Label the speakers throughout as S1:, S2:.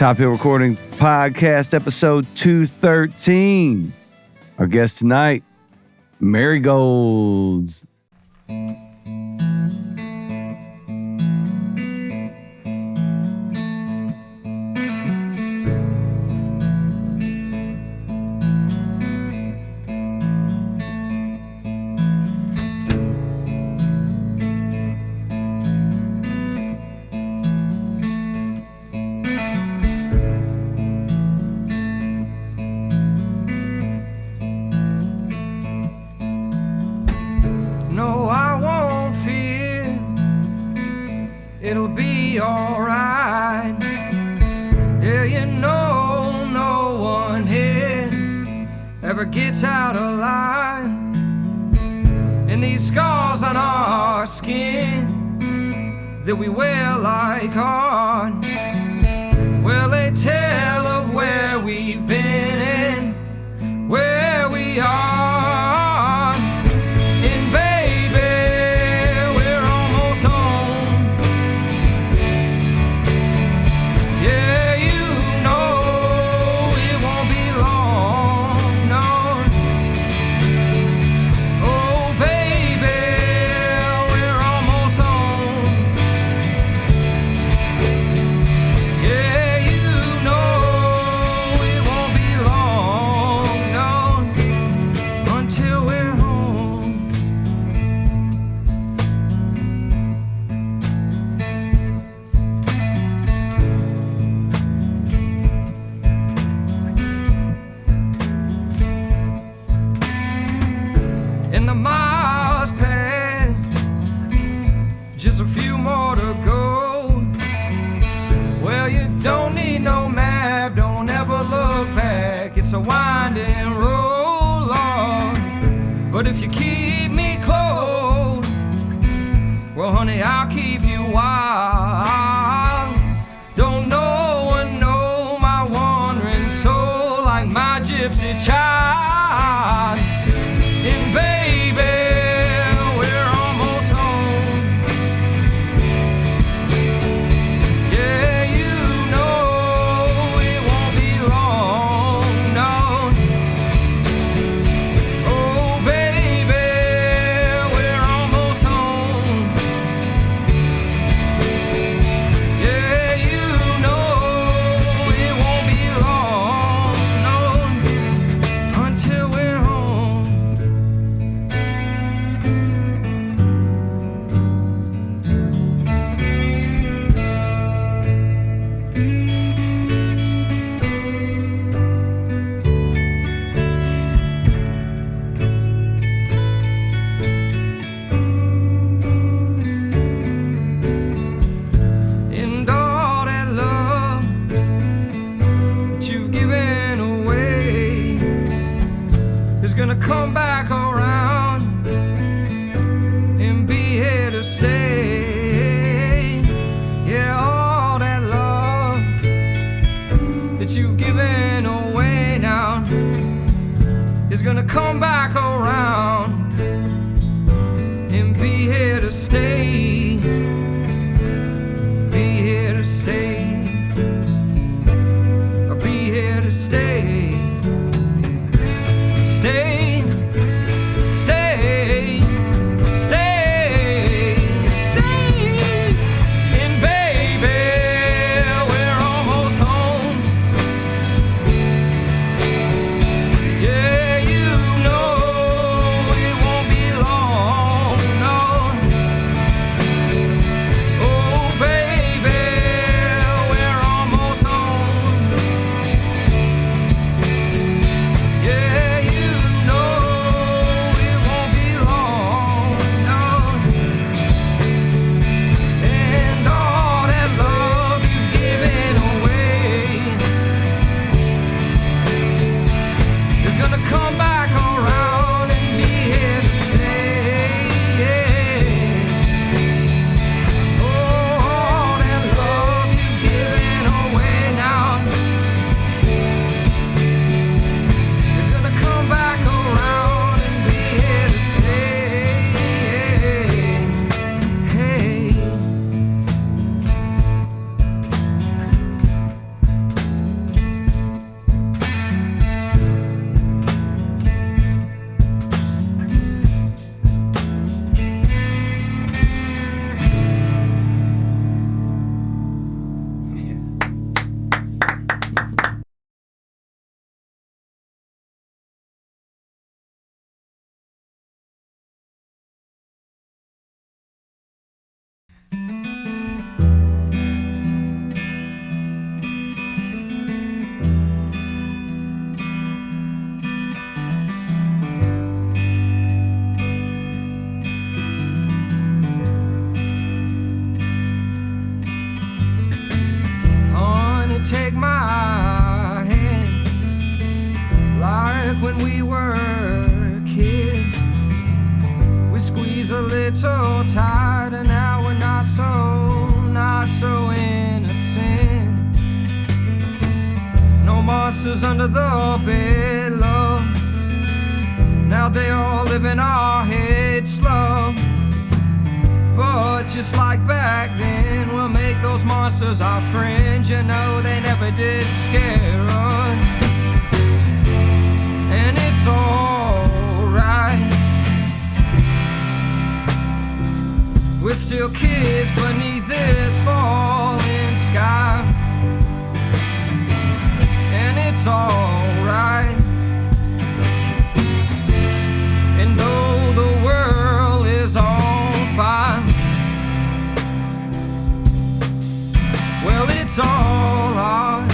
S1: Top Hill Recording Podcast, episode 213. Our guest tonight, Marygolds.
S2: It'll be alright. Yeah, you know no one here ever gets out of line. And these scars on our skin that we wear like art, well, they tell of where we've been and where we are. Just a few more to go. Well, you don't need no map, don't ever look back. It's a winding road, Lord. But if you keep me close, well, honey, I'll keep you wild. Don't no one know my wandering soul like my gypsy child. And baby, come back around and be here to stay. Yeah, all that love that you've given away now is gonna come back around and be here to stay. Be here to stay. I'll be here to stay. Stay. Yeah, you know he's a little tired, and now we're not so innocent. No monsters under the bed, love. Now they all live in our heads, love. But just like back then, we'll make those monsters our friends. You know they never did scare us, and it's alright. We're still kids beneath this falling sky, and it's alright. And though the world is on fire, well, it's all ours,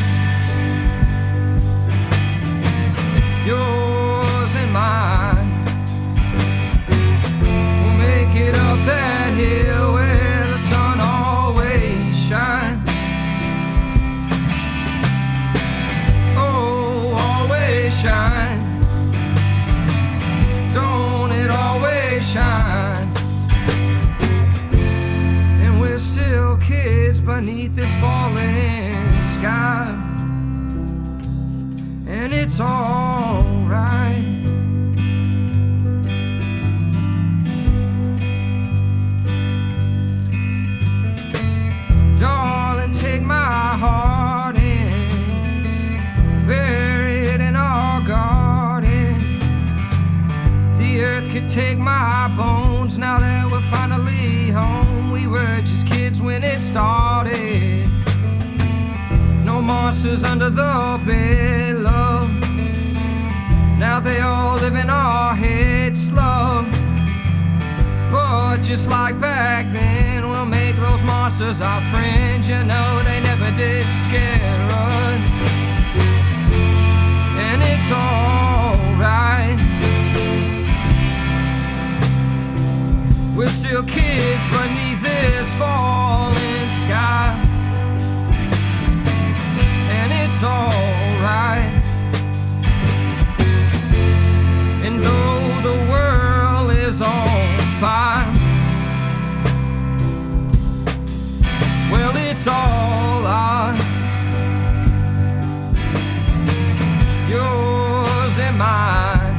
S2: yours and mine. We'll make it up that hill where the sun always shines. Oh, always shine. Don't it always shine? And we're still kids beneath this falling sky, and it's alright. Darling, take my heart and bury it in our garden. The earth could take my bones now that we're finally home. We were just kids when it started. No monsters under the bed, love. Now they all live in our heads, love. But just like back then, we'll make those monsters our friends. You know they never did scare us, and it's alright. We're still kids beneath this falling sky, and it's alright. And though the world is on fire, well, it's all ours, yours and mine.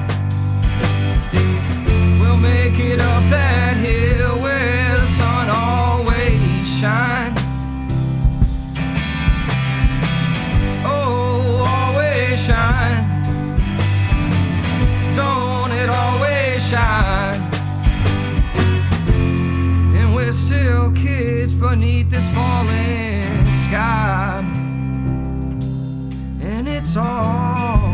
S2: We'll make it up that hill where the sun always shines. Oh, always shine. Don't it always shine? And we're still kids beneath this falling sky, and it's alright.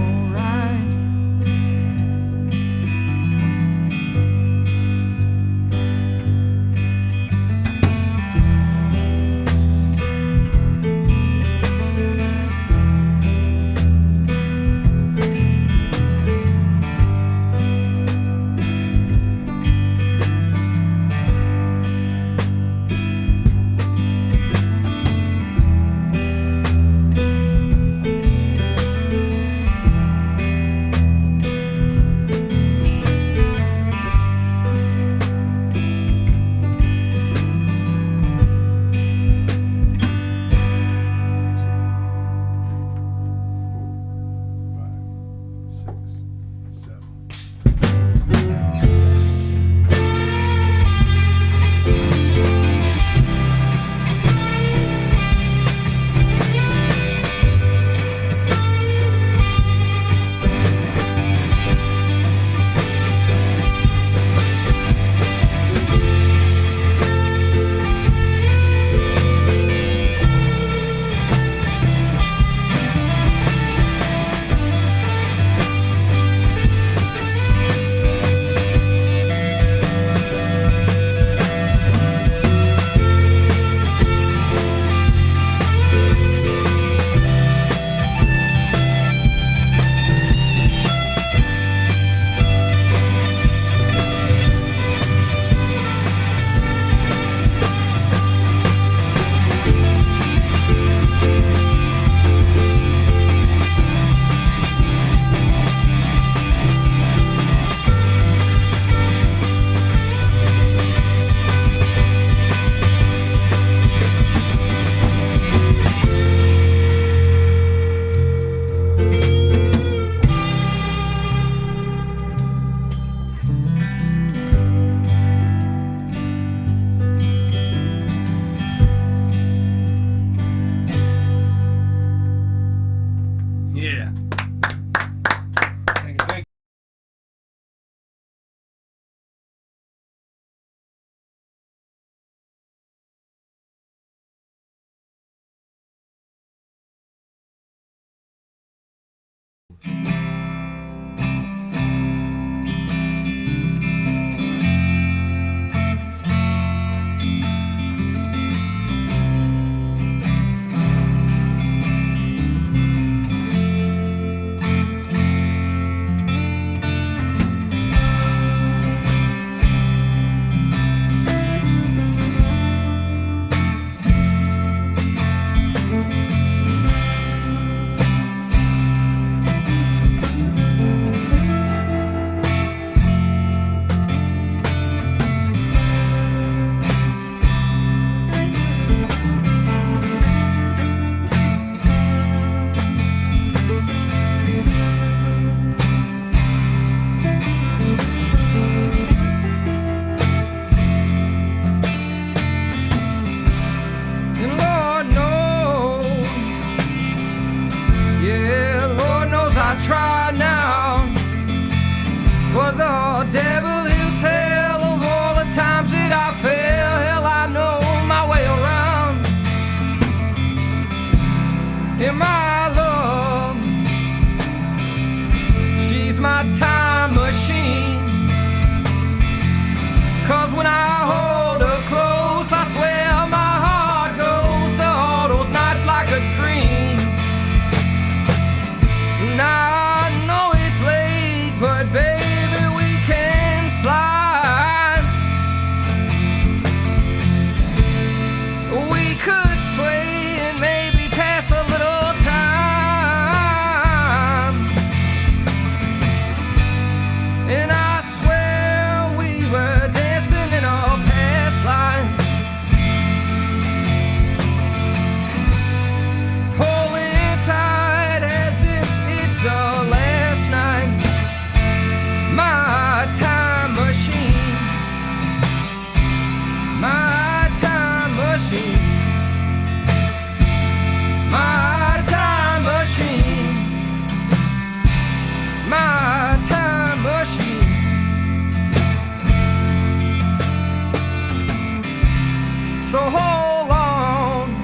S2: So hold on,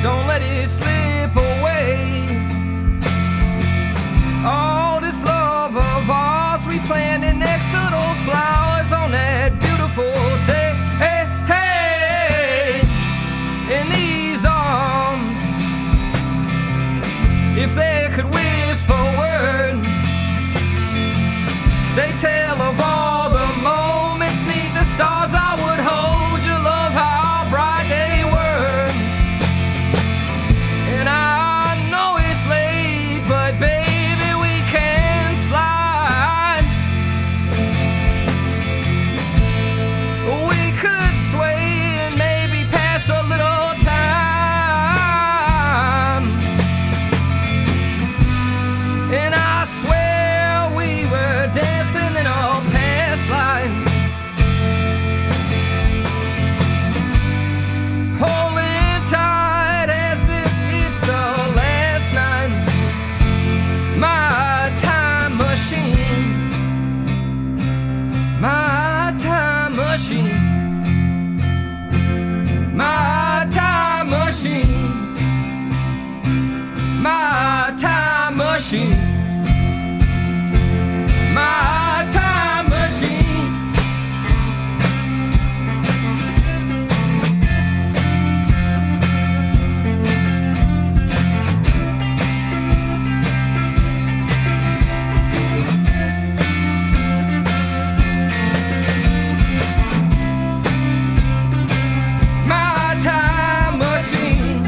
S2: don't let it slip away. All this love of ours we planted next to those flowers on that beautiful day. Hey, hey, in these arms, if they could whisper a word, they tell of all the moments neath the stars. I would hold your love, how bright they were. And I know it's late, but baby, we can slide. We could sway and maybe pass a little time. And I swear we were dancing in a past life, holding tight as if it's the last night. My time machine, my time machine, my time machine, my time machine, my time machine. My time machine.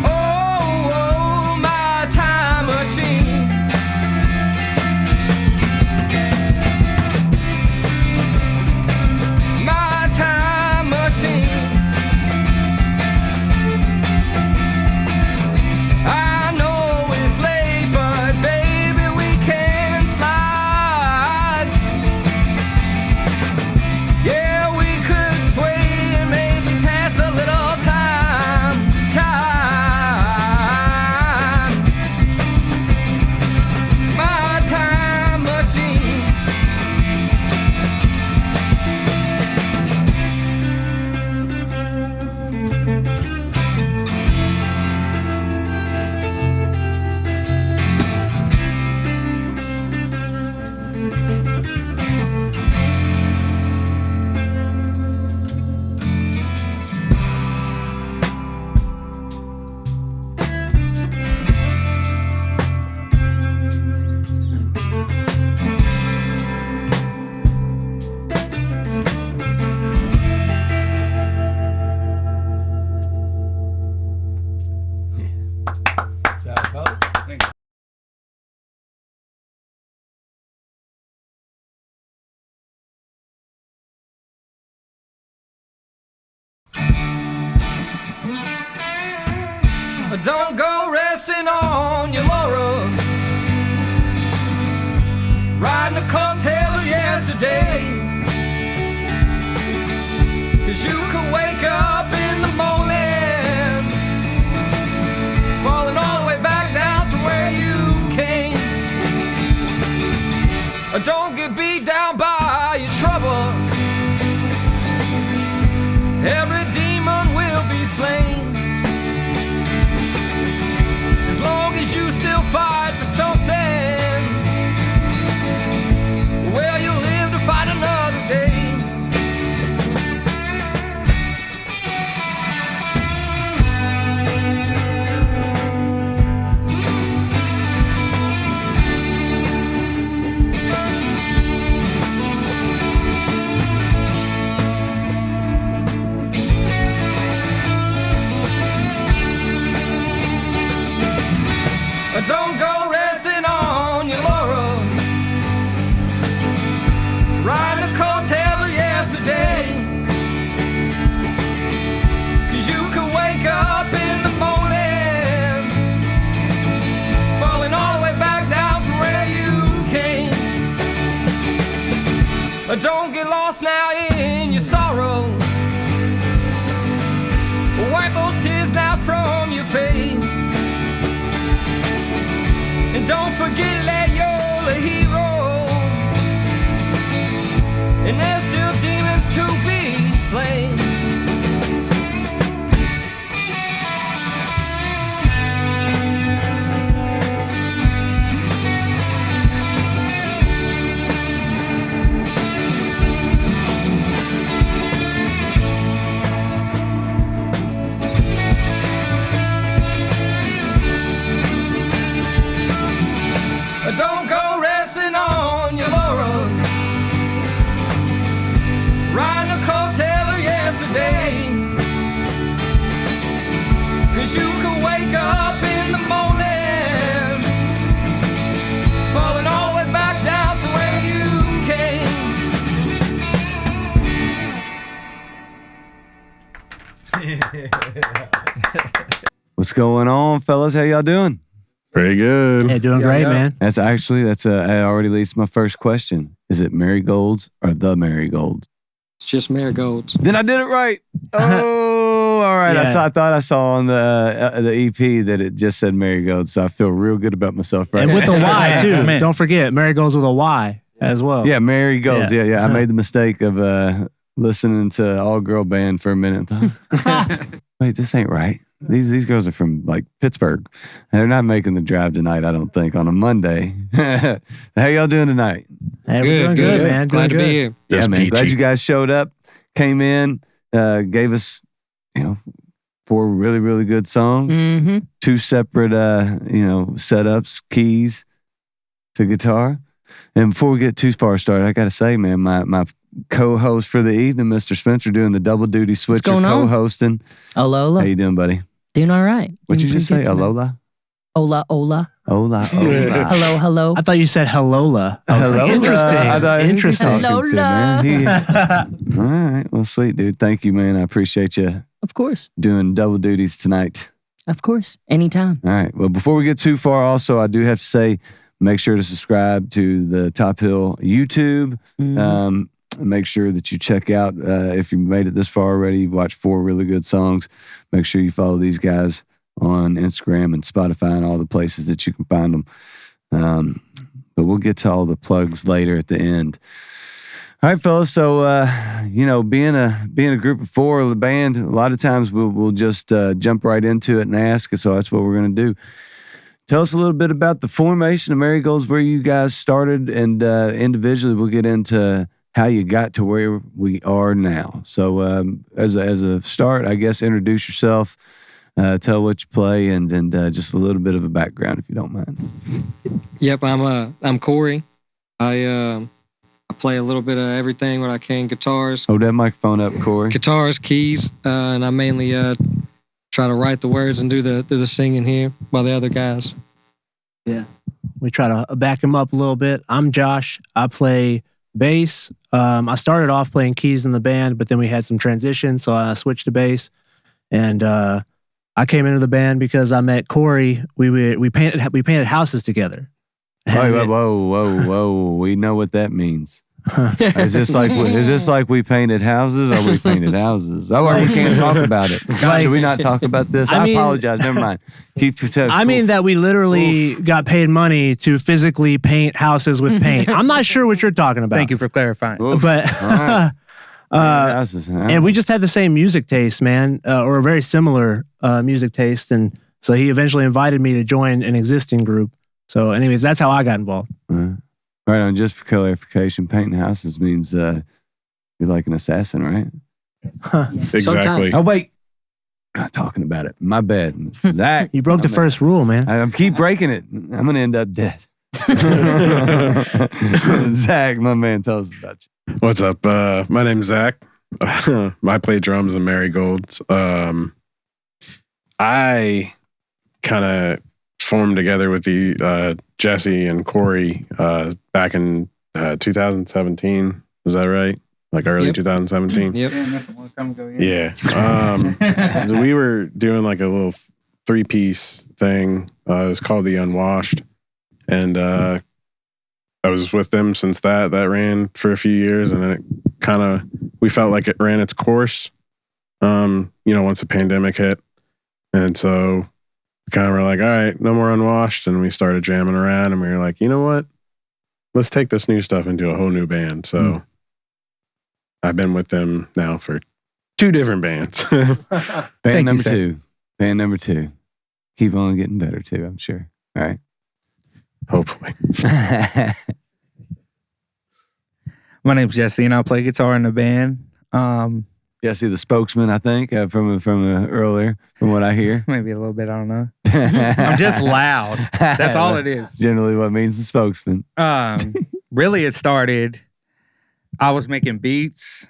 S2: Oh, oh, my time machine. My time machine. I know it's late, but baby, we can slide. Yeah, we could sway and maybe pass a little time. My time machine. Don't go resting on your laurels, riding the coattails of yesterday. 'Cause you could wake up in the morning, falling all the way back down from where you came. Don't get beat down by your trouble. Every demon will be slain. As long as you still fight for something, well, you'll live to fight another day. Don't go resting on your laurels, riding the coattails of yesterday. 'Cause you could wake up in the morning, falling all the way back down from where you came. Don't get lost now in your sorrow. Wipe those tears now from your face. And don't forget that you're a hero.
S1: What's going on, fellas? How y'all doing?
S3: Pretty good.
S4: Hey, doing great, man.
S1: I already leads to my first question. Is it Marygolds or the Marygolds?
S5: It's just Marygolds.
S1: Then I did it right. Oh, all right.
S4: Yeah.
S1: I thought I saw on the EP that it just said Marygolds, so I feel real good about myself right
S4: And
S1: now.
S4: with a Y, too.
S6: Man.
S4: Don't forget, Marygolds with a Y as well.
S1: Yeah, Marygolds. Yeah. I made the mistake of listening to all-girl band for a minute. Wait, this ain't right. These girls are from like Pittsburgh. They're not making the drive tonight, I don't think, on a Monday. How y'all doing tonight?
S4: Hey, we're doing good, man.
S5: Glad to
S4: Doing
S5: be
S4: good.
S5: here.
S1: Yeah,
S3: Just
S1: man.
S3: peachy.
S1: Glad you guys showed up, came in, gave us, 4 really, really good songs.
S4: Mm-hmm.
S1: 2 separate, setups, keys to guitar. And before we get too far started, I got to say, man, my co-host for the evening, Mr. Spencer, doing the double duty switcher,
S7: going on?
S1: co-hosting.
S7: Alola.
S1: How you doing, buddy?
S7: Doing all right.
S1: What'd
S7: Doing
S1: you just
S7: pretty
S1: say?
S7: good tonight.
S1: Alola?
S7: Hola, hola.
S1: Hola.
S7: Hello, hello.
S4: I thought you said Hellola. I was like,
S1: Hello. I thought,
S4: interesting.
S1: who's he talking to, man?
S7: Lola.
S1: All right. Well, sweet, dude. Thank you, man. I appreciate you
S7: Of course.
S1: doing double duties tonight.
S7: Of course. Anytime.
S1: All right. Well, before we get too far, also, I do have to say, make sure to subscribe to the Top Hill YouTube.
S7: Mhm.
S1: Make sure that you check out, if you made it this far already, you've watched 4 really good songs. Make sure you follow these guys on Instagram and Spotify and all the places that you can find them. But we'll get to all the plugs later at the end. All right, fellas. So, being a group of 4, the band, a lot of times we'll just jump right into it and ask. So that's what we're going to do. Tell us a little bit about the formation of Marygolds, where you guys started, and individually we'll get into how you got to where we are now. So as a start, I guess, introduce yourself, tell what you play, and just a little bit of a background, if you don't mind.
S5: Yep, I'm Corey. I play a little bit of everything what I can. Guitars,
S1: Hold that microphone up, Corey.
S5: keys, and I mainly try to write the words and do the singing here while the other guys.
S4: We try to back him up a little bit. I'm Josh. I play bass. I started off playing keys in the band, but then we had some transition, so I switched to bass. And I came into the band because I met Corey. We painted houses together.
S1: Whoa. We know what that means. Is this like we painted houses, or we painted houses? Oh, we can't talk about it. Should we not talk about this? I apologize. Never mind.
S4: I mean that we literally got paid money to physically paint houses with paint. I'm not sure what you're talking about.
S6: Thank you for clarifying.
S4: But
S1: Right. Houses, huh?
S4: and we just had the same music taste, man, or a very similar music taste, and so he eventually invited me to join an existing group. So, anyways, that's how I got involved.
S1: Right on. Just for clarification, painting houses means you're like an assassin, right?
S3: Exactly.
S1: Oh wait, we're not talking about it. My bad, Zach.
S4: You broke the first rule, man.
S1: I keep breaking it. I'm gonna end up dead. Zach, my man, tell us about you.
S3: What's up? My name's Zach. I play drums in Marygolds. I kind of formed together with the Jesse and Corey back in 2017. Is that right? Like early
S5: Yep.
S3: 2017?
S5: Yep.
S6: that's a long time ago.
S3: Yeah. So we were doing like a little 3-piece thing. It was called The Unwashed. And I was with them since that ran for a few years. And then it we felt like it ran its course, once the pandemic hit. And so we kind of were like, all right, no more Unwashed. And we started jamming around and we were like, you know what? Let's take this new stuff into a whole new band. So I've been with them now for 2 different bands.
S1: Band number 2. Band number 2. Keep on getting better too, I'm sure. All right.
S3: Hopefully.
S6: My name's Jesse, and I play guitar in the band.
S1: Jesse, the spokesman, I think, from earlier, from what I hear.
S6: Maybe a little bit, I don't know. I'm just loud. That's all it is.
S1: Generally what means the spokesman.
S6: Really, it started, I was making beats,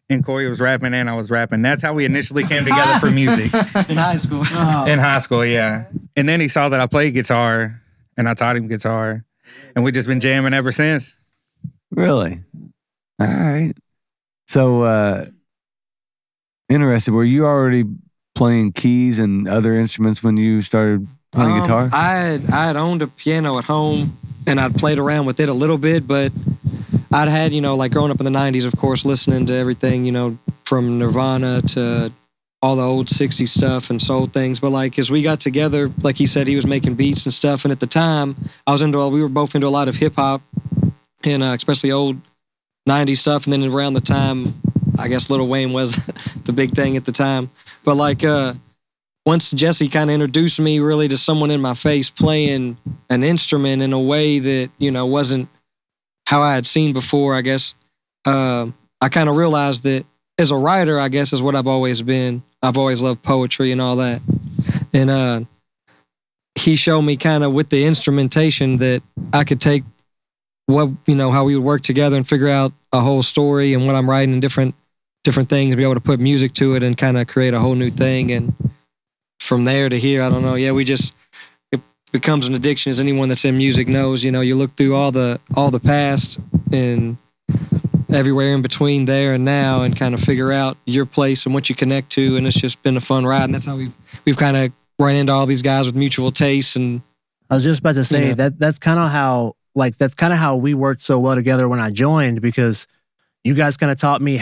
S6: and Corey was rapping, and I was rapping. That's how we initially came together for music.
S5: In high school.
S6: In high school, yeah. And then he saw that I played guitar, and I taught him guitar, and we've just been jamming ever since.
S1: Really? All right. So, interesting. Were you already playing keys and other instruments when you started playing guitar?
S5: I had owned a piano at home, and I'd played around with it a little bit, but I'd had, like growing up in the 90s, of course, listening to everything, from Nirvana to all the old 60s stuff and soul things. But like, as we got together, like he said, he was making beats and stuff. And at the time, we were both into a lot of hip hop and especially old 90s stuff. And then around the time, I guess Lil Wayne was the big thing at the time. But like, once Jesse kind of introduced me really to someone in my face playing an instrument in a way that, wasn't how I had seen before, I guess, I kind of realized that as a writer, I guess, is what I've always been. I've always loved poetry and all that. And he showed me kind of with the instrumentation that I could take what, how we would work together and figure out a whole story and what I'm writing and different things, be able to put music to it and kind of create a whole new thing. And from there to here, I don't know. Yeah, it becomes an addiction, as anyone that's in music knows. You look through all the past and everywhere in between there and now and kind of figure out your place and what you connect to. And it's just been a fun ride. And that's how we've kind of run into all these guys with mutual tastes. And
S4: I was just about to say that's kind of how we worked so well together when I joined, because you guys kind of taught me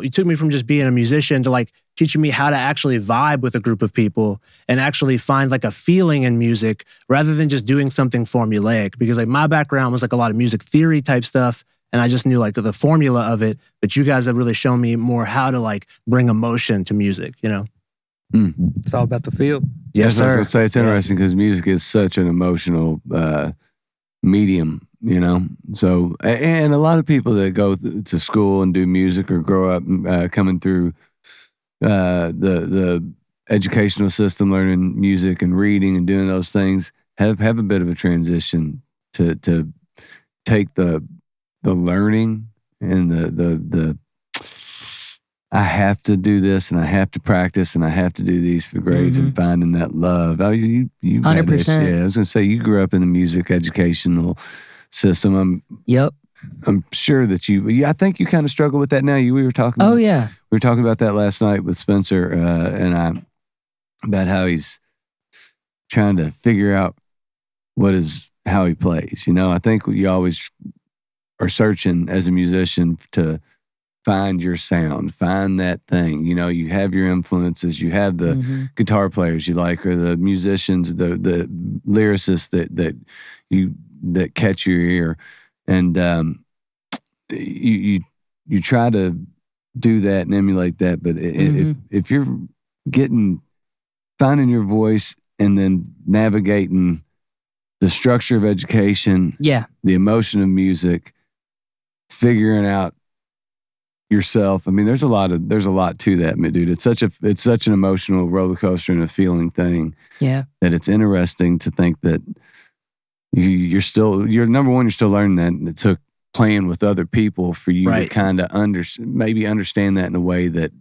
S4: you took me from just being a musician to like teaching me how to actually vibe with a group of people and actually find like a feeling in music rather than just doing something formulaic. Because like my background was like a lot of music theory type stuff, and I just knew like the formula of it. But you guys have really shown me more how to like bring emotion to music,
S6: It's all about the feel.
S1: Yes, sir. I was going to say, it's interesting because music is such an emotional medium, So, and a lot of people that go to school and do music or grow up coming through the educational system, learning music and reading and doing those things, have a bit of a transition to take the learning and the I have to do this and I have to practice and I have to do these for the grades and finding that love. Oh, you
S7: 100%.
S1: Yeah, I was going to say, you grew up in the music educational system.
S7: Yep.
S1: I'm sure that I think you kind of struggle with that now. We were talking.
S7: Oh, yeah.
S1: We were talking about that last night with Spencer and I, about how he's trying to figure out how he plays. I think you always are searching as a musician to find your sound, find that thing. You have your influences, you have the guitar players you like, or the musicians, the lyricists that catch your ear, and you try to do that and emulate that. But if you're finding your voice and then navigating the structure of education, the emotion of music, figuring out yourself. I mean, there's a lot to that, dude. It's such an emotional roller coaster and a feeling thing.
S7: Yeah.
S1: That it's interesting to think that you're number one, you're still learning that, and it took playing with other people for you to kind of maybe understand that in a way that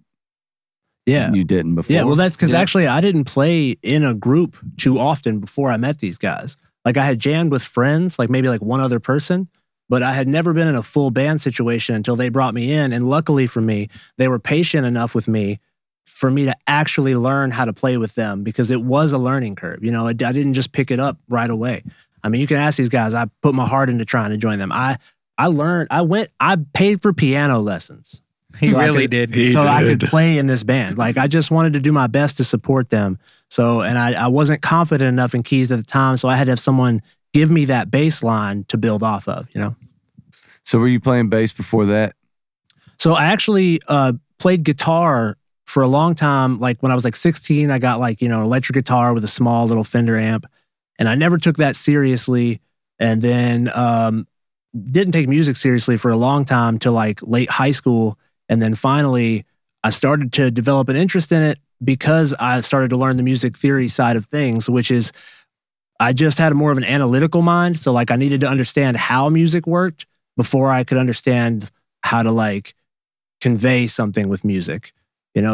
S1: you didn't before.
S4: Yeah, well, that's because actually I didn't play in a group too often before I met these guys. Like I had jammed with friends, like maybe like one other person, but I had never been in a full band situation until they brought me in. And luckily for me, they were patient enough with me for me to actually learn how to play with them, because it was a learning curve. I didn't just pick it up right away. I mean, you can ask these guys. I put my heart into trying to join them. I paid for piano lessons.
S6: He really did.
S4: I could play in this band. Like, I just wanted to do my best to support them. So, and I wasn't confident enough in keys at the time, so I had to have someone give me that bass line to build off of,
S1: So were you playing bass before that?
S4: So I actually played guitar for a long time. Like when I was like 16, I got like, electric guitar with a small little Fender amp. And I never took that seriously. And then didn't take music seriously for a long time till like late high school. And then finally, I started to develop an interest in it because I started to learn the music theory side of things, which is I just had more of an analytical mind. So like I needed to understand how music worked before I could understand how to like convey something with music.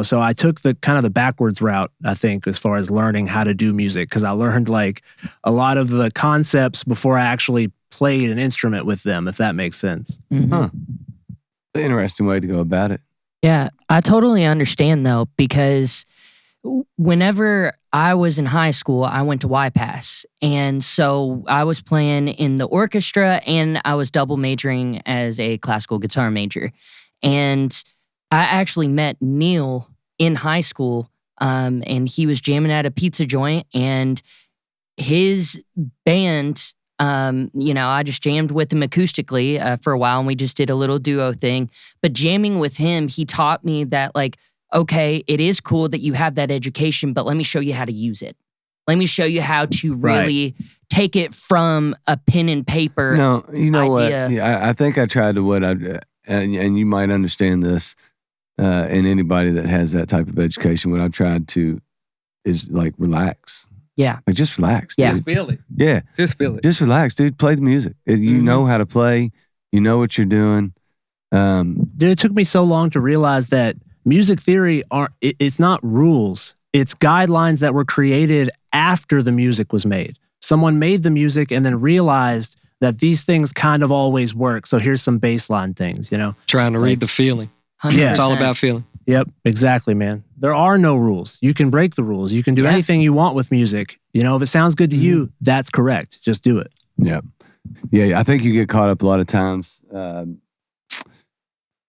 S4: So I took the kind of the backwards route, I think, as far as learning how to do music, because I learned like a lot of the concepts before I actually played an instrument with them, if that makes sense.
S1: Huh. Interesting way to go about it.
S7: Yeah, I totally understand though, because whenever I was in high school, I went to YPass. And so I was playing in the orchestra and I was double majoring as a classical guitar major. And I actually met Neil in high school, and he was jamming at a pizza joint, and his band, I just jammed with him acoustically for a while, and we just did a little duo thing. But jamming with him, he taught me that, like, okay, it is cool that you have that education, but let me show you how to use it. Let me show you how to really take it from a pen and paper.
S1: No, you know
S7: idea.
S1: what? Yeah, I think I tried to and you might understand this in anybody that has that type of education. What I've tried to is like relax.
S7: Yeah.
S1: Like just relax.
S7: Yeah.
S1: Dude.
S6: Just feel it.
S1: Yeah.
S6: Just feel it.
S1: Just relax, dude. Play the music. You know how to play. You know what you're doing.
S4: Dude, it took me so long to realize that music theory it's not rules. It's guidelines that were created after the music was made. Someone made the music and then realized that these things kind of always work. So here's some baseline things,
S5: Trying to read the feeling.
S7: 100%.
S5: It's all about feeling.
S4: Yep, exactly, man. There are no rules. You can break the rules. You can do anything you want with music. If it sounds good to you, that's correct. Just do it.
S1: Yeah. Yeah, I think you get caught up a lot of times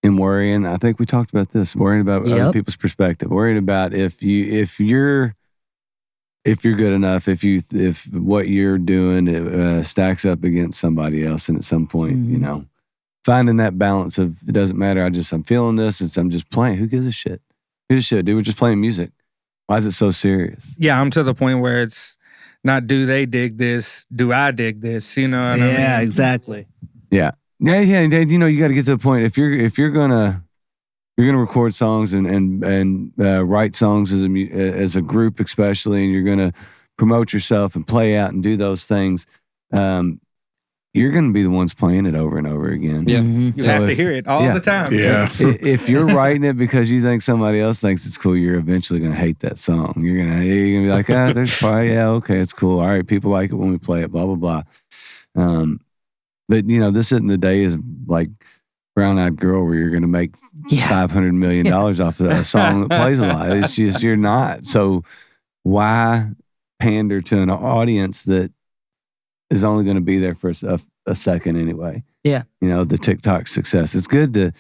S1: in worrying. I think we talked about this, worrying about other people's perspective, worrying about if you're good enough, if what you're doing stacks up against somebody else, and at some point, finding that balance of it doesn't matter. I'm feeling this. I'm just playing. Who gives a shit? Who gives a shit, dude? We're just playing music. Why is it so serious?
S6: Yeah, I'm to the point where it's not do they dig this, do I dig this? You know what I mean?
S4: Yeah, exactly.
S1: Yeah. Yeah. You got to get to the point. If you're gonna record songs and write songs as a group, especially, and you're gonna promote yourself and play out and do those things, you're gonna be the ones playing it over and over again.
S5: Yeah.
S6: You have to hear it all the time.
S3: Yeah.
S1: If you're writing it because you think somebody else thinks it's cool, you're eventually gonna hate that song. You're gonna be like, there's probably okay, it's cool. All right, people like it when we play it. Blah blah blah. But this isn't the day is like Brown Eyed Girl where you're gonna make $500 million off of a song that plays a lot. It's just you're not. So why pander to an audience that is only going to be there for a second anyway?
S7: Yeah.
S1: The TikTok success. It's good to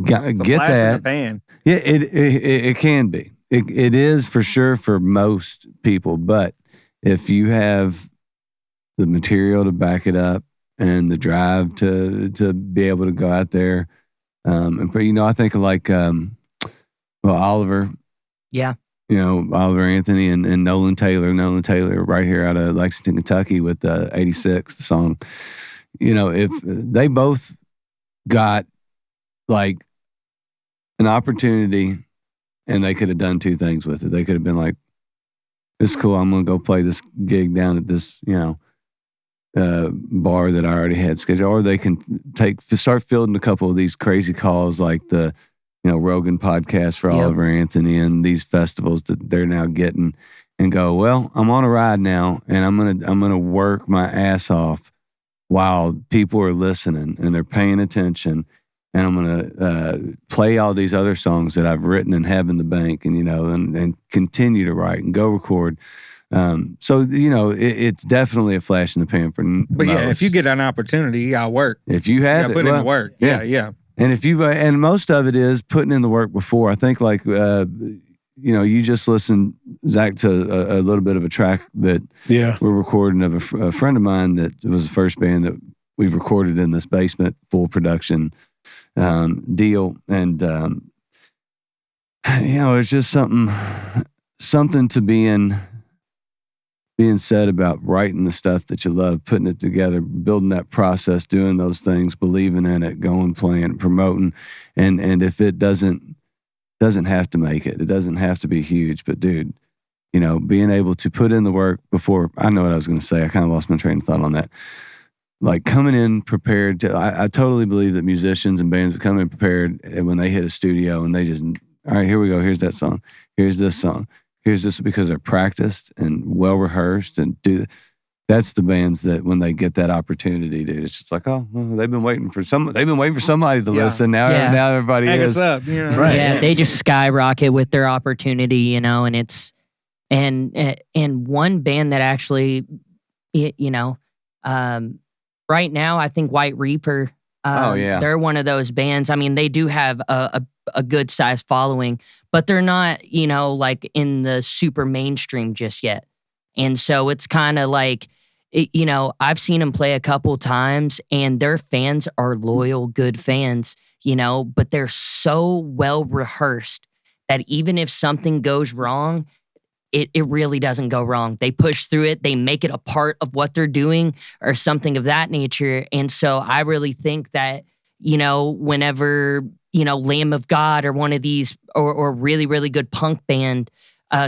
S1: get
S6: It's a
S1: that.
S6: flash in the pan.
S1: Yeah, it can be. It is for sure for most people. But if you have the material to back it up and the drive to be able to go out there, I think of like Oliver.
S7: Yeah.
S1: Oliver Anthony and Nolan Taylor. Nolan Taylor right here out of Lexington, Kentucky with 86, the song. If they both got like an opportunity and they could have done two things with it. They could have been like, this is cool. I'm going to go play this gig down at this, bar that I already had scheduled. Or they can start fielding a couple of these crazy calls like the, Rogan podcast for Oliver Anthony and these festivals that they're now getting, and go, well, I'm on a ride now and I'm gonna work my ass off while people are listening and they're paying attention, and I'm gonna play all these other songs that I've written and have in the bank, and and continue to write and go record. So it's definitely a flash in the pan for.
S6: But
S1: most.
S6: if you get an opportunity, you gotta work.
S1: If you have
S6: You gotta put in the work. Yeah.
S1: And if you and most of it is putting in the work before. I think like you just listened, Zach, to a little bit of a track that we're recording of a friend of mine that was the first band that we've recorded in this basement, full production deal, and it's just something to being said about writing the stuff that you love, putting it together, building that process, doing those things, believing in it, going, playing, promoting. And if it doesn't have to make it doesn't have to be huge, but dude, being able to put in the work before. I know what I was going to say. I kind of lost my train of thought on that. Like coming in prepared I totally believe that musicians and bands that come in prepared, and when they hit a studio and they just, all right, here we go. Here's that song. Here's this song. Here's this, because they're practiced and well rehearsed and that's the bands that when they get that opportunity, dude, it's just like, oh, well, they've been waiting for somebody to listen. Now everybody
S6: Hang
S1: is.
S6: us up,
S1: Right.
S7: Yeah, they just skyrocket with their opportunity, and it's And one band that actually, right now I think White Reaper.
S1: Oh, yeah.
S7: They're one of those bands. I mean, they do have a good sized following, but they're not, like in the super mainstream just yet. And so it's kind of like, I've seen them play a couple times, and their fans are loyal, good fans, but they're so well rehearsed that even if something goes wrong, it really doesn't go wrong. They push through it. They make it a part of what they're doing or something of that nature. And so I really think that, whenever, Lamb of God or one of these or really, really good punk band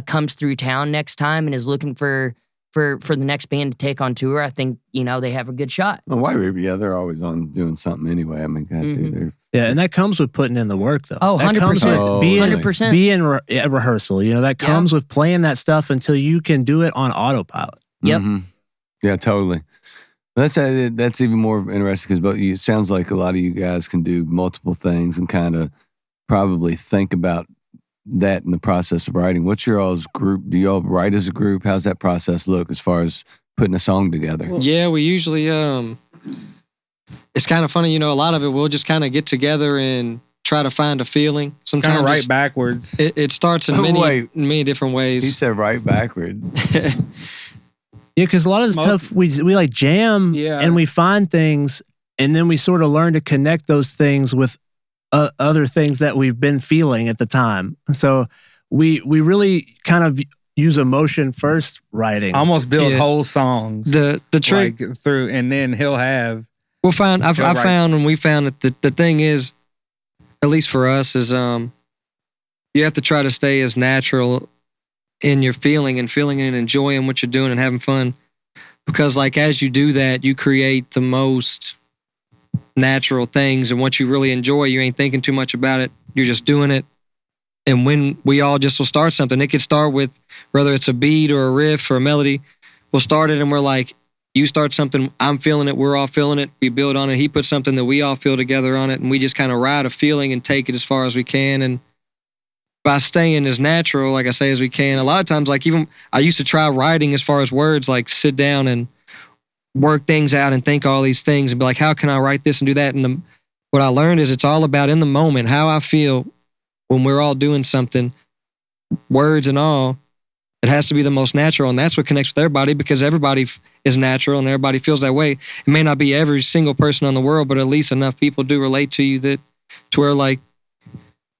S7: comes through town next time and is looking for the next band to take on tour, I think, they have a good shot.
S1: Well, White Reaper, yeah, they're always on doing something anyway. I mean, God, dude,
S4: Yeah, and that comes with putting in the work, though.
S7: Oh,
S4: that comes
S7: 100%.
S4: with being
S7: 100%.
S4: being rehearsal. That comes with playing that stuff until you can do it on autopilot.
S7: Yep.
S1: Yeah, totally. That's even more interesting because it sounds like a lot of you guys can do multiple things and kind of probably think about that in the process of writing. What's your all's group? Do you all write as a group? How's that process look as far as putting a song together?
S5: Yeah, we usually it's kind of funny, a lot of it we'll just kind of get together and try to find a feeling. Sometimes
S6: Kind of right backwards.
S5: it starts in many different ways.
S1: He said right backward.
S4: Yeah, because a lot of the stuff we like jam and we find things, and then we sort of learn to connect those things with other things that we've been feeling at the time. So we really kind of use emotion first writing.
S6: Almost build whole songs.
S5: The trick
S6: through, and then he'll have.
S5: I found when we found that the thing is, at least for us, is you have to try to stay as natural in your feeling and enjoying what you're doing and having fun, because like as you do that, you create the most natural things, and what you really enjoy, you ain't thinking too much about it. You're just doing it. And when we all just will start something, it could start with whether it's a beat or a riff or a melody. We'll start it and we're like, you start something, I'm feeling it, we're all feeling it. We build on it. He puts something that we all feel together on it, and we just kind of ride a feeling and take it as far as we can. And by staying as natural, like I say, as we can, a lot of times, like even I used to try writing as far as words, like sit down and work things out and think all these things and be like, how can I write this and do that? And what I learned is it's all about in the moment, how I feel when we're all doing something, words and all. It has to be the most natural, and that's what connects with everybody, because everybody is natural and everybody feels that way. It may not be every single person in the world, but at least enough people do relate to you to where like,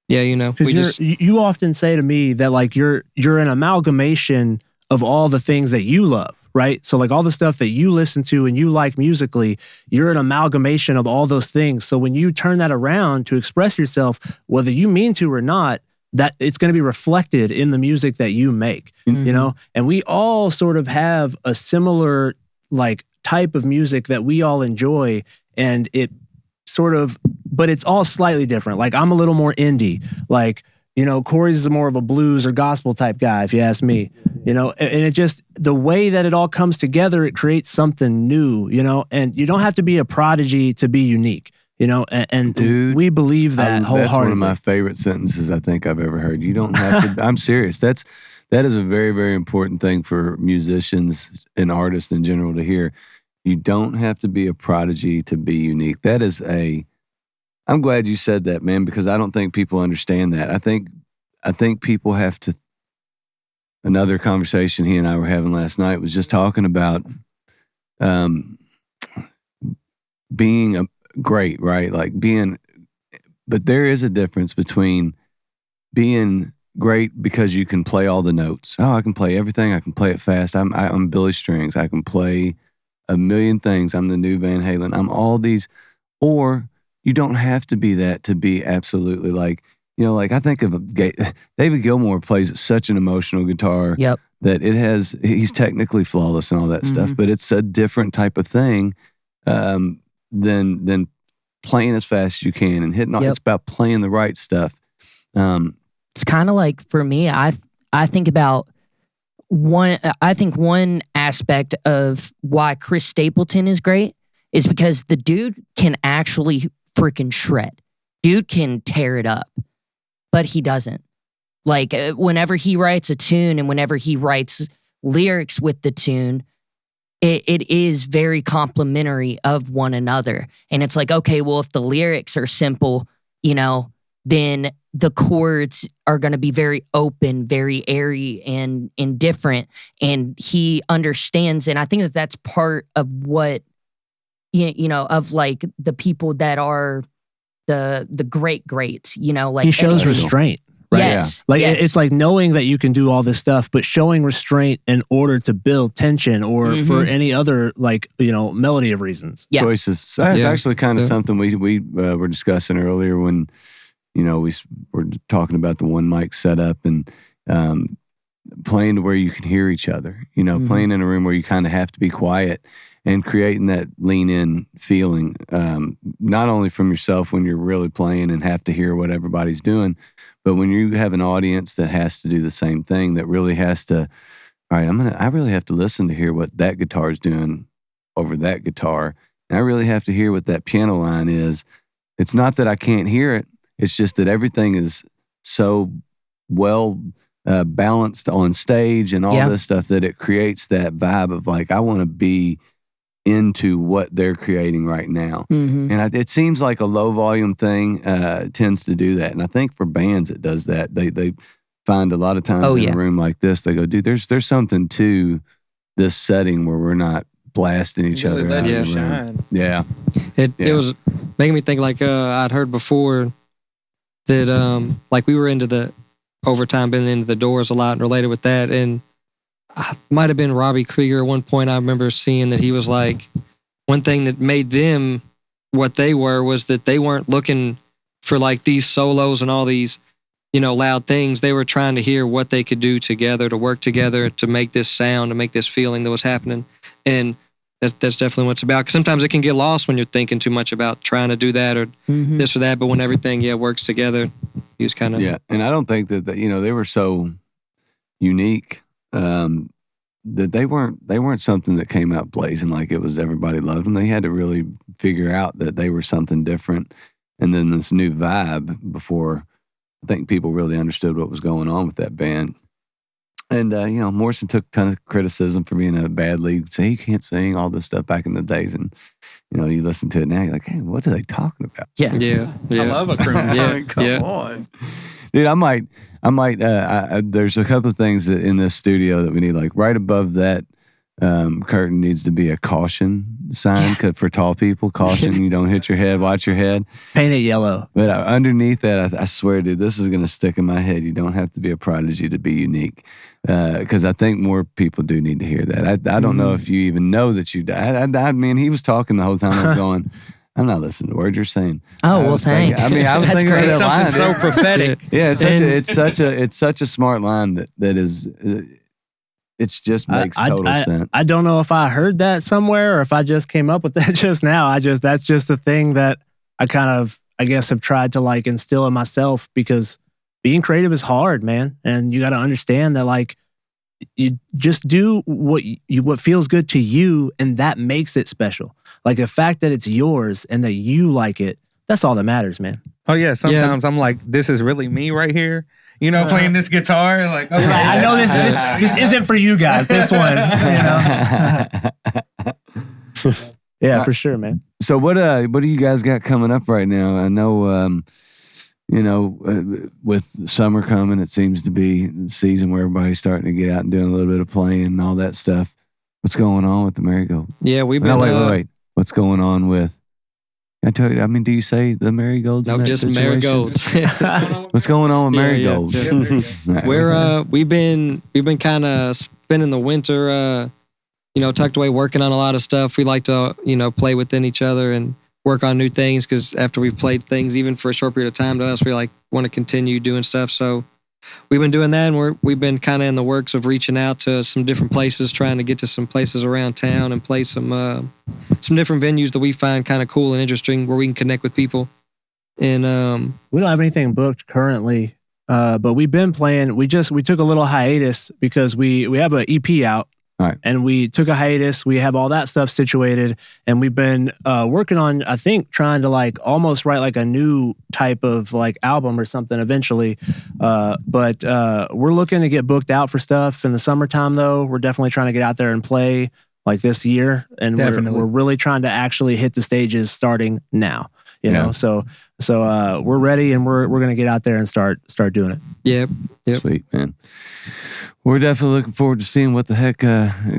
S5: yeah,
S4: you often say to me that like you're an amalgamation of all the things that you love, right? So like all the stuff that you listen to and you like musically, you're an amalgamation of all those things. So when you turn that around to express yourself, whether you mean to or not, that it's going to be reflected in the music that you make, and we all sort of have a similar like type of music that we all enjoy, and it sort of, but it's all slightly different. Like I'm a little more indie, like, Corey's is more of a blues or gospel type guy, if you ask me, and it just, the way that it all comes together, it creates something new, and you don't have to be a prodigy to be unique. And dude, we believe that wholeheartedly.
S1: That's one of my favorite sentences I think I've ever heard. You don't have to. I'm serious. That is a very, very important thing for musicians and artists in general to hear. You don't have to be a prodigy to be unique. I'm glad you said that, man, because I don't think people understand that. I think people have to. Another conversation he and I were having last night was just talking about being great, right? Like but there is a difference between being great because you can play all the notes. Oh, I can play everything. I can play it fast. I'm Billy Strings. I can play a million things. I'm the new Van Halen. I'm all these. Or you don't have to be that to be absolutely like, like I think of David Gilmour plays such an emotional guitar.
S7: Yep.
S1: That he's technically flawless and all that stuff, but it's a different type of thing. Than playing as fast as you can and hitting. It's about playing the right stuff.
S7: It's kind of like, for me, I think about one aspect of why Chris Stapleton is great is because the dude can actually freaking shred. Dude can tear it up, but he doesn't. Like whenever he writes a tune and whenever he writes lyrics with the tune, it is very complimentary of one another. And it's like, okay, well, if the lyrics are simple, then the chords are going to be very open, very airy and indifferent. And he understands. And I think that that's part of what, of like the people that are the greats, like
S4: he shows
S7: Eddie.
S4: restraint. Right.
S7: Yes.
S4: Like
S7: yes.
S4: it's like knowing that you can do all this stuff, but showing restraint in order to build tension or for any other melody of reasons.
S7: Yeah.
S1: Choices. So it's actually kind of something we were discussing earlier when we were talking about the one mic setup and playing to where you can hear each other. Playing in a room where you kind of have to be quiet and creating that lean in feeling, not only from yourself when you're really playing and have to hear what everybody's doing, but when you have an audience that has to do the same thing, that really has to, all right, I really have to listen to hear what that guitar is doing over that guitar. And I really have to hear what that piano line is. It's not that I can't hear it. It's just that everything is so well balanced on stage and all this stuff that it creates that vibe of like, I want to be into what they're creating right now. And it seems like a low volume thing tends to do that. And I think for bands it does that. They find a lot of times in a room like this, they go, dude, there's something to this setting where we're not blasting each other out of the room.
S6: Shine.
S1: Yeah.
S5: It was making me think like I'd heard before that like we were into the overtime, been into the Doors a lot and related with that. And I might have been Robbie Krieger at one point. I remember seeing that he was like, one thing that made them what they were was that they weren't looking for like these solos and all these, loud things. They were trying to hear what they could do together, to work together, to make this sound, to make this feeling that was happening. And that's definitely what it's about. Because sometimes it can get lost when you're thinking too much about trying to do that or this or that. But when everything, works together, you just kind of...
S1: Yeah, and I don't think that they were so unique that they weren't something that came out blazing like it was everybody loved them. They had to really figure out that they were something different, and then this new vibe before I think people really understood what was going on with that band. And Morrison took a ton of criticism for being a bad lead. Say he can't sing, all this stuff back in the days, and you listen to it now, you're like, hey, what are they talking about?
S5: Yeah.
S6: I love a croon.
S1: Come on. Dude, I might. There's a couple of things that in this studio that we need. Like right above that curtain needs to be a caution sign for tall people. Caution, you don't hit your head. Watch your head.
S4: Paint it yellow.
S1: But underneath that, I swear, dude, this is gonna stick in my head. You don't have to be a prodigy to be unique, because I think more people do need to hear that. I don't know if you even know that you. I mean, he was talking the whole time. I was going, I'm not listening to words you're saying.
S7: Oh, well, thanks.
S1: I was
S7: That's
S1: thinking
S7: great.
S1: of that line.
S6: Something so prophetic.
S1: Yeah, it's such a smart line that is. It just makes total sense.
S4: I don't know if I heard that somewhere or if I just came up with that just now. That's just a thing that I kind of, I guess, have tried to like instill in myself, because being creative is hard, man. And you got to understand that like you just do what feels good to you, and that makes it special. Like the fact that it's yours and that you like it, that's all that matters, man.
S6: Oh yeah, sometimes I'm like, this is really me right here. Playing this guitar, like, okay,
S4: I know this isn't for you guys. This one, Yeah, for sure, man.
S1: So what do you guys got coming up right now? I know, with summer coming, it seems to be the season where everybody's starting to get out and doing a little bit of playing and all that stuff. What's going on with the Marygolds?
S5: Yeah, we've been...
S1: No, wait. What's going on with... do you say the Marygolds?
S5: No, just
S1: situation?
S5: Marygolds.
S1: What's going on with Marygolds?
S5: Yeah. We've been kind of spending the winter, tucked away, working on a lot of stuff. We like to, play within each other and work on new things, because after we've played things, even for a short period of time, to us, we want to continue doing stuff. So we've been doing that, and we've been kind of in the works of reaching out to some different places, trying to get to some places around town and play some different venues that we find kind of cool and interesting, where we can connect with people. And
S4: we don't have anything booked currently, but we've been playing. We took a little hiatus because we have an EP out,
S1: All right.
S4: And we took a hiatus. We have all that stuff situated, and we've been working on, I think, trying to like almost write like a new type of like album or something eventually. But we're looking to get booked out for stuff in the summertime. Though we're definitely trying to get out there and play like this year, and we're really trying to actually hit the stages starting now. You know, so we're ready, and we're gonna get out there and start doing it.
S5: Yep.
S1: Sweet, man. We're definitely looking forward to seeing what the heck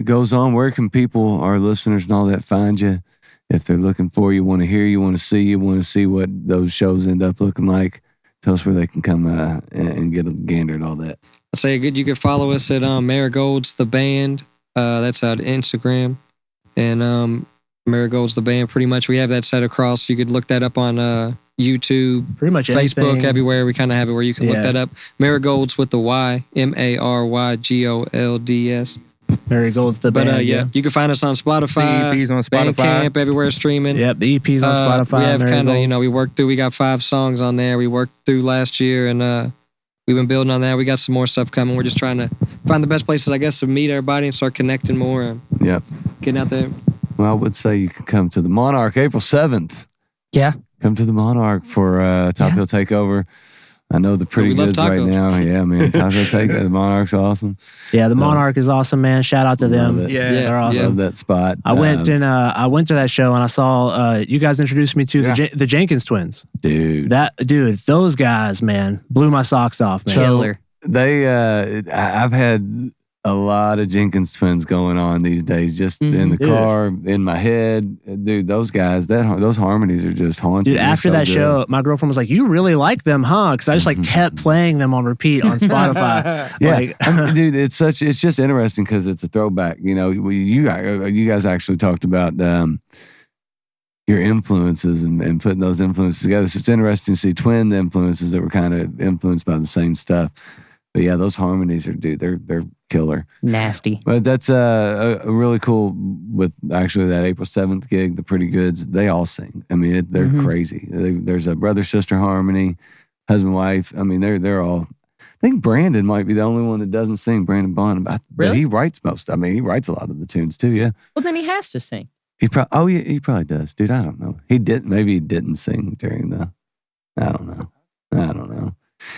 S1: goes on. Where can people, our listeners and all that, find you? If they're looking for you, want to hear you, want to see what those shows end up looking like, tell us where they can come and get a gander at all that.
S5: I'd say you can follow us at Marygolds the band. That's on Instagram, and Marygolds the band. Pretty much, we have that set across. You could look that up on YouTube,
S4: Pretty much
S5: Facebook,
S4: anything.
S5: everywhere. We kind of have it where you can look that up. Marygolds with the Y, Marygolds.
S4: Marygolds the band.
S5: You can find us on Spotify.
S6: The EP's on Spotify.
S5: Bandcamp, everywhere streaming.
S4: Yep, the EP's on Spotify.
S5: We have
S4: Marygolds.
S5: we worked through. We got 5 songs on there. We worked through last year, and we've been building on that. We got some more stuff coming. We're just trying to find the best places, I guess, to meet everybody and start connecting more. And
S1: Yep.
S5: getting out there.
S1: Well, I would say you can come to the Monarch April 7th.
S7: Yeah.
S1: Come to the Monarch for Top Hill Takeover. I know the pretty
S5: we love
S1: goods right
S5: tacos.
S1: now. Yeah, man. Top Hill Takeover. The Monarch's awesome.
S4: Yeah, the Monarch is awesome, man. Shout out to them.
S1: Love it.
S6: Yeah.
S4: They're awesome.
S1: Love that spot.
S4: I went to that show and I saw you guys introduced me to the Jenkins twins.
S1: Dude.
S4: Those guys, man, blew my socks off, man.
S7: Killer.
S1: They, I've had a lot of Jenkins twins going on these days, just in the
S4: Dude.
S1: car, in my head. Dude, those guys, those harmonies are just haunting.
S4: Dude,
S1: They're
S4: after
S1: so
S4: that
S1: good.
S4: show, my girlfriend was like, "You really like them, huh?" Because I just like kept playing them on repeat on Spotify.
S1: Yeah,
S4: Like,
S1: dude, it's just interesting because it's a throwback. You know, you guys actually talked about your influences and putting those influences together. So it's interesting to see twin influences that were kind of influenced by the same stuff. But yeah, those harmonies are, dude, they're killer.
S7: Nasty.
S1: But that's a really cool with actually that April 7th gig, the Pretty Goods. They all sing. I mean, they're crazy. There's a brother sister harmony, husband wife. I mean, they're all. I think Brandon might be the only one that doesn't sing. Brandon Bond, but
S7: Really?
S1: he writes most. I mean, he writes a lot of the tunes too. Yeah,
S7: Well, then he has to sing.
S1: he probably does, dude. I don't know. Maybe he didn't sing during the. I don't know.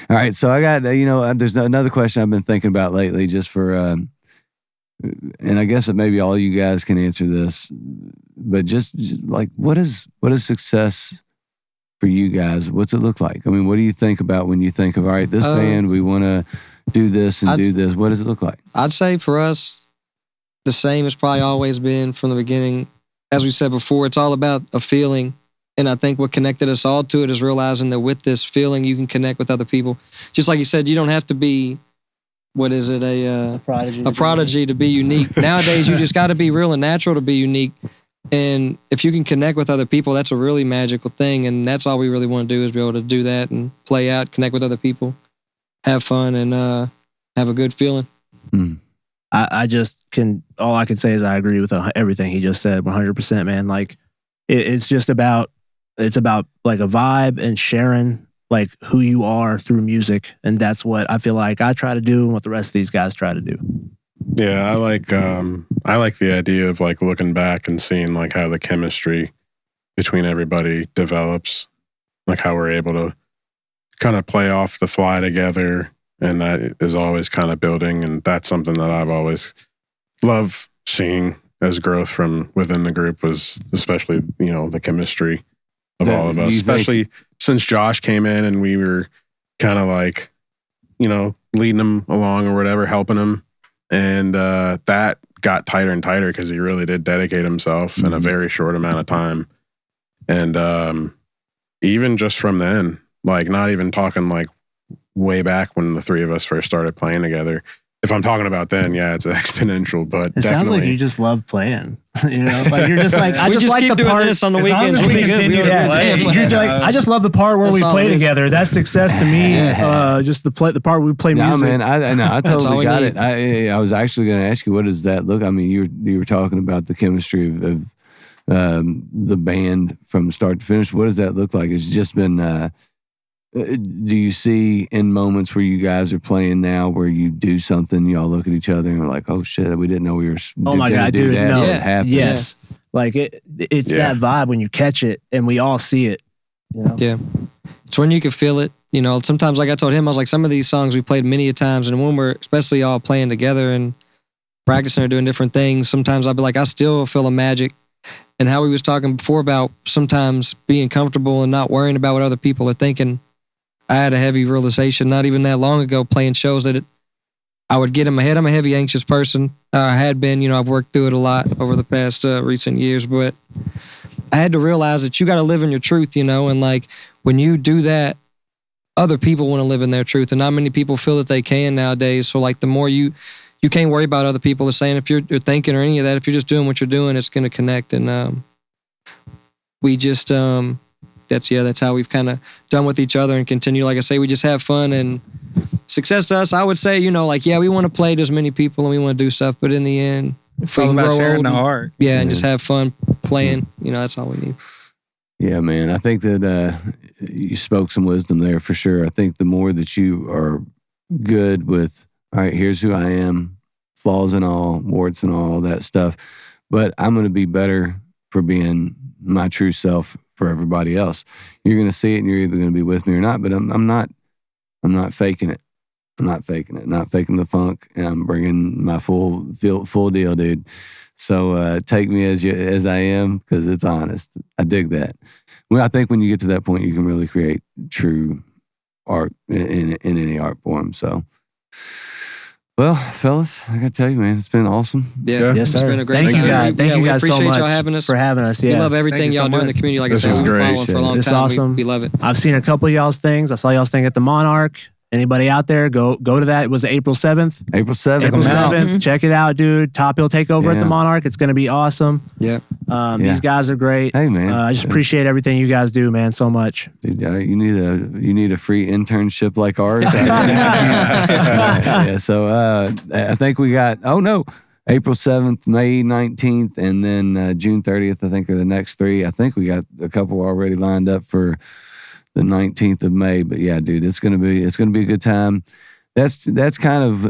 S1: All right, so I got there's another question I've been thinking about lately, just for, and I guess that maybe all you guys can answer this, but just like what is success for you guys? What's it look like? I mean, what do you think about when you think of, all right, this band, we want to do this and do this? What does it look like?
S5: I'd say for us, the same has probably always been from the beginning. As we said before, it's all about a feeling. And I think what connected us all to it is realizing that with this feeling, you can connect with other people. Just like you said, you don't have to be, a prodigy to be unique. Nowadays, you just got to be real and natural to be unique. And if you can connect with other people, that's a really magical thing. And that's all we really want to do is be able to do that and play out, connect with other people, have fun, and have a good feeling.
S4: I just can. All I can say is I agree with everything he just said, 100%, man. Like it's about like a vibe and sharing like who you are through music, and that's what I feel like I try to do and what the rest of these guys try to do.
S3: Yeah, I like the idea of like looking back and seeing like how the chemistry between everybody develops, like how we're able to kind of play off the fly together, and that is always kind of building, and that's something that I've always loved seeing as growth from within the group, was especially the chemistry of all of us, especially since Josh came in and we were kind of like leading him along or whatever, helping him. And that got tighter and tighter because he really did dedicate himself in a very short amount of time. And even just from then, like not even talking like way back when the three of us first started playing together. If I'm talking about then, yeah, it's exponential, but
S4: It sounds like you just love playing. Like you're just like, I just like
S5: keep
S4: the
S5: doing
S4: part.
S5: this on the
S6: as long
S5: weekends.
S6: as we
S5: We'll be good.
S6: continue
S5: We'll
S6: to
S5: be
S6: play,
S5: good.
S4: You're like, I just love the part where
S5: That's
S4: we
S5: all
S4: play
S5: it is.
S4: together. That's success to me. Just the part where we play
S1: No,
S4: music.
S1: man, I
S5: all
S1: totally
S5: we
S1: got
S5: need.
S1: it. I was actually going to ask you, what does that look? I mean, you were talking about the chemistry of the band from start to finish. What does that look like? It's just been do you see in moments where you guys are playing now where you do something, y'all look at each other and are like, oh shit, we didn't know we were
S4: Oh my
S1: gonna
S4: God,
S1: do
S4: dude,
S1: that.
S4: no.
S1: It happened.
S4: Yes. Like it's
S3: Yeah.
S4: that vibe when you catch it and we all see it. You know?
S5: Yeah. It's when you can feel it. You know, sometimes, like I told him, I was like, some of these songs we played many a times, and when we're especially all playing together and practicing or doing different things, sometimes I'll be like, I still feel a magic. And how we was talking before about sometimes being comfortable and not worrying about what other people are thinking. I had a heavy realization not even that long ago playing shows that I would get in my head. I'm a heavy anxious person. I had been, you know, I've worked through it a lot over the past recent years, but I had to realize that you got to live in your truth, you know, and like when you do that, other people want to live in their truth, and not many people feel that they can nowadays. So like the more you can't worry about other people are saying if you're thinking or any of that. If you're just doing what you're doing, it's going to connect. And we just that's how we've kind of done with each other and continue. Like I say, we just have fun and success to us. I would say, you know, like, yeah, we want to play to as many people and we want to do stuff, but in the end,
S6: It's all about sharing the art.
S5: Yeah, and just have fun playing. You know, that's all we need.
S1: Yeah, man. I think that you spoke some wisdom there for sure. I think the more that you are good with, all right, here's who I am, flaws and all, warts and all that stuff, but I'm going to be better for being my true self for everybody else. You're going to see it, and you're either going to be with me or not. But I'm not faking it. I'm not faking it. Not faking the funk. And I'm bringing my full deal, dude. So take me as I am, because it's honest. I dig that. Well, I think when you get to that point, you can really create true art in any art form. So, well, fellas, I gotta tell you, man, it's been awesome.
S5: Yeah,
S4: Yes,
S5: it's
S4: sir.
S5: been a great
S4: Thank
S5: time.
S4: you guys. Thank you
S5: we
S4: guys so
S5: appreciate
S4: much
S5: y'all having us.
S4: for having us.
S5: We
S4: Yeah,
S5: love everything
S6: Thank you
S5: y'all
S6: so
S5: do in the
S6: much.
S5: community. Like
S3: This
S5: I said,
S3: was
S5: we've been
S3: great.
S5: following for a long
S4: It's
S5: time.
S4: awesome.
S5: We love it.
S4: I've seen a couple of y'all's things. I saw y'all's thing at the Monarch. Anybody out there, go to that. It was April 7th.
S1: April 7th.
S4: April
S6: them out.
S4: 7th. Check it out, dude. Top Hill Takeover at
S1: Yeah.
S4: the Monarch. It's going to be awesome.
S5: Yeah.
S4: These guys are great.
S1: Hey, man.
S4: I just appreciate everything you guys do, man, so much.
S1: Dude, you need a free internship like ours. Yeah. So I think we got April 7th, May 19th, and then June 30th. I think are the next three. I think we got a couple already lined up for the 19th of May. But yeah, dude, it's gonna be a good time. That's kind of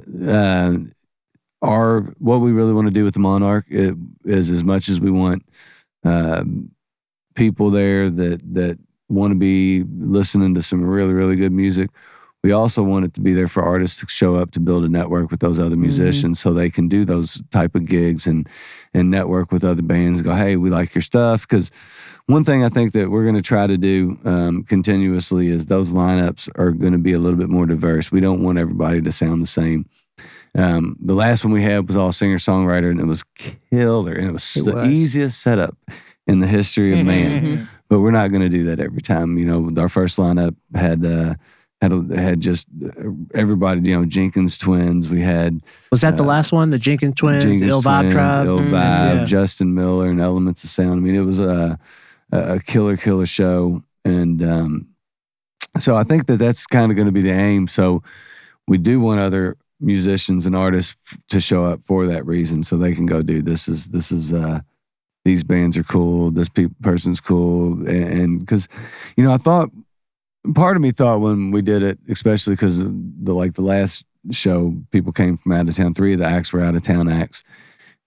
S1: what we really want to do with the Monarch. It is as much as we want people there that want to be listening to some really, really good music. We also want it to be there for artists to show up to build a network with those other musicians so they can do those type of gigs and network with other bands and go, hey, we like your stuff. Because one thing I think that we're going to try to do continuously is those lineups are going to be a little bit more diverse. We don't want everybody to sound the same. The last one we had was all singer-songwriter, and it was killer. And it was the easiest setup in the history of man. But we're not going to do that every time. You know, our first lineup had just everybody. You know, Jenkins Twins. We had
S4: Was that the last one? The Jenkins Twins, Ill Vibe Tribe?
S1: Ill Vibe,
S4: Yeah.
S1: Justin Miller, and Elements of Sound. I mean, it was a killer show, and so I think that that's kind of going to be the aim. So we do want other musicians and artists to show up for that reason, so they can go, dude, this is these bands are cool, this person's cool, and because I thought, part of me thought when we did it, especially because the last show, people came from out of town. 3 of the acts were out of town acts.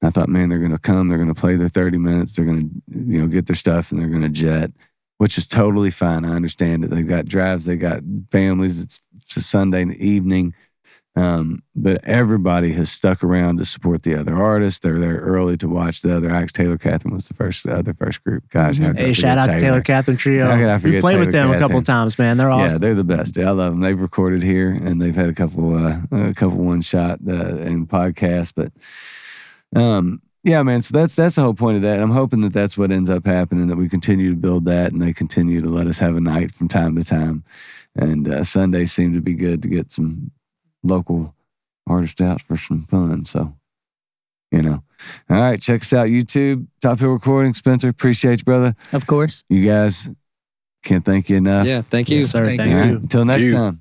S1: And I thought, man, they're going to come, they're going to play their 30 minutes, they're going to get their stuff, and they're going to jet, which is totally fine. I understand it. They've got drives, they got families. It's a Sunday evening. But everybody has stuck around to support the other artists. They're there early to watch the other acts. Taylor Catherine was the other first group. Gosh, how could I
S4: Hey,
S1: forget
S4: shout out to Taylor Catherine Trio.
S1: How could I
S4: We
S1: forget
S4: played with
S1: Taylor
S4: them a couple
S1: Catherine?
S4: times, man. They're awesome.
S1: Yeah, they're the best. I love them. They've recorded here, and they've had a couple one shot and podcasts. But yeah, man. So that's the whole point of that. I'm hoping that that's what ends up happening. That we continue to build that, and they continue to let us have a night from time to time. And Sundays seem to be good to get some local artists out for some fun. So, all right, check us out, YouTube, Top Hill Recording. Spencer, appreciate you, brother.
S7: Of course.
S1: You guys, can't thank you enough.
S5: Yeah, thank you.
S4: Yes, sir.
S6: Thank
S4: Thank
S1: All right,
S4: you.
S1: until next time.